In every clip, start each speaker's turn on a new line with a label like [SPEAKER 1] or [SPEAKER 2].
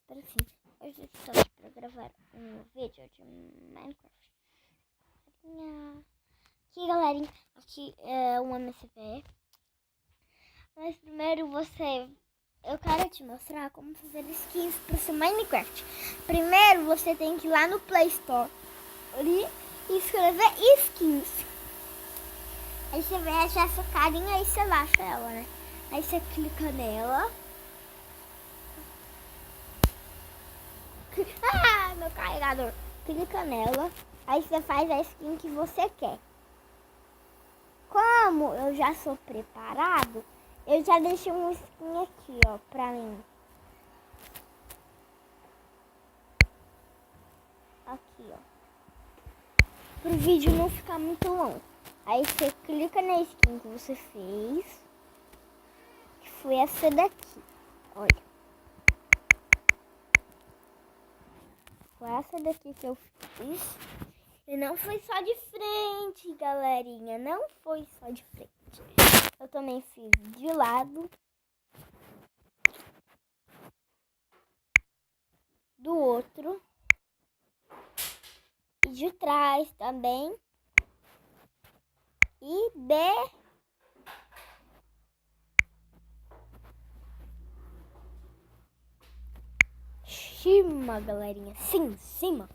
[SPEAKER 1] Espera assim, hoje eu estou aqui para gravar um vídeo de Minecraft. Aqui, galerinha, aqui é um MCP. Mas primeiro eu quero te mostrar como fazer skins para o seu Minecraft. Primeiro você tem que ir lá no Play Store ali e escrever skins. Aí você vai achar essa carinha, aí você baixa ela, né? Aí você clica nela. Ah, meu carregador. Clica nela. Aí você faz a skin que você quer. Como eu já sou preparado, eu já deixei um skin aqui, ó, pra mim. Aqui, ó. Pro vídeo não ficar muito longo. Aí você clica na skin que você fez. Que foi essa daqui. Olha. Foi essa daqui que eu fiz. E não foi só de frente, galerinha. Não foi só de frente. Eu também fiz de lado. Do outro. E de trás também. E de cima, galerinha. Sim, cima.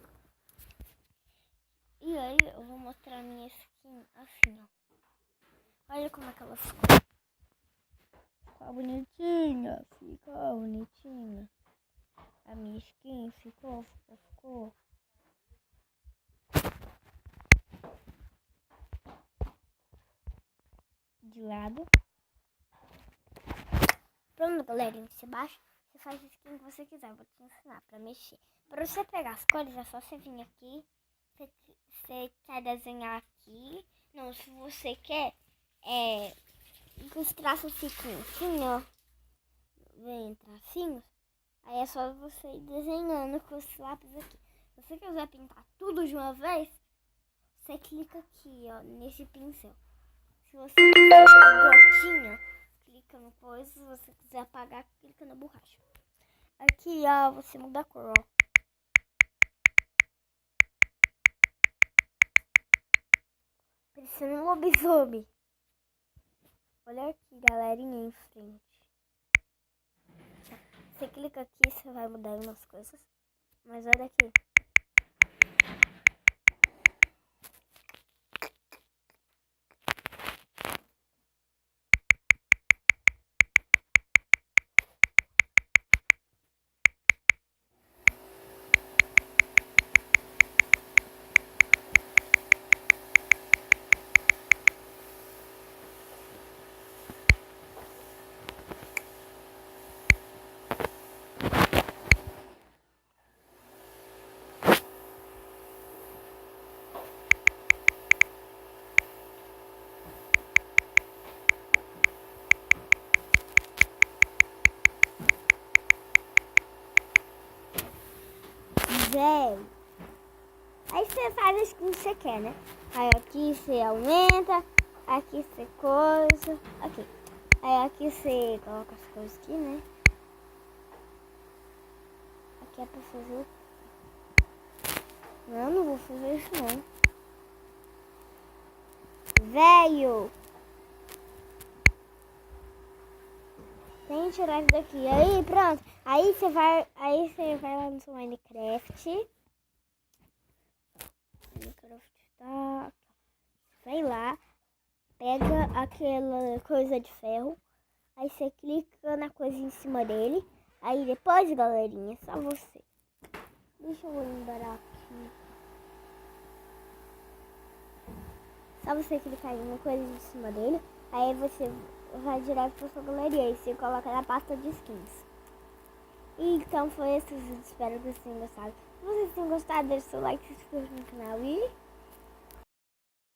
[SPEAKER 1] E aí eu vou mostrar a minha skin assim, ó. Olha como é que ela ficou. Ficou bonitinha. Ficou bonitinha. A minha skin ficou. De lado. Pronto, galerinha. Você baixa. Você faz a skin que você quiser. Eu vou te ensinar pra mexer. Pra você pegar as cores, é só você vir aqui. Você quer desenhar aqui. Não, se você quer que os traços fiquem assim, ó. Vem tracinhos. Aí é só você ir desenhando com os lápis aqui. Se você quiser pintar tudo de uma vez, você clica aqui, ó, nesse pincel. Se você quiser gotinha, clica no coisa. Se você quiser apagar, clica na borracha. Aqui, ó, você muda a cor, ó. Parecendo um lobisomem. Olha aqui, galerinha, em frente. Você clica aqui, você vai mudar umas coisas. Mas olha aqui. Velho. Aí você faz as que você quer, né? Aí aqui você aumenta, aqui você coisa, aqui. Aí aqui você coloca as coisas aqui, né? Aqui é pra fazer. Não vou fazer isso não. Velho! Tem que tirar isso daqui. Aí pronto. Aí você vai lá no seu Minecraft. Tá. Vai lá, pega aquela coisa de ferro, aí você clica na coisa em cima dele, aí depois, galerinha, é só você. Deixa eu lembrar aqui. Só você clicar em uma coisa em cima dele, aí você vai direto pra sua galeria e você coloca na pasta de skins. E então foi esse vídeo, espero que vocês tenham gostado. Se vocês tenham gostado, deixe seu like, se inscreva no canal e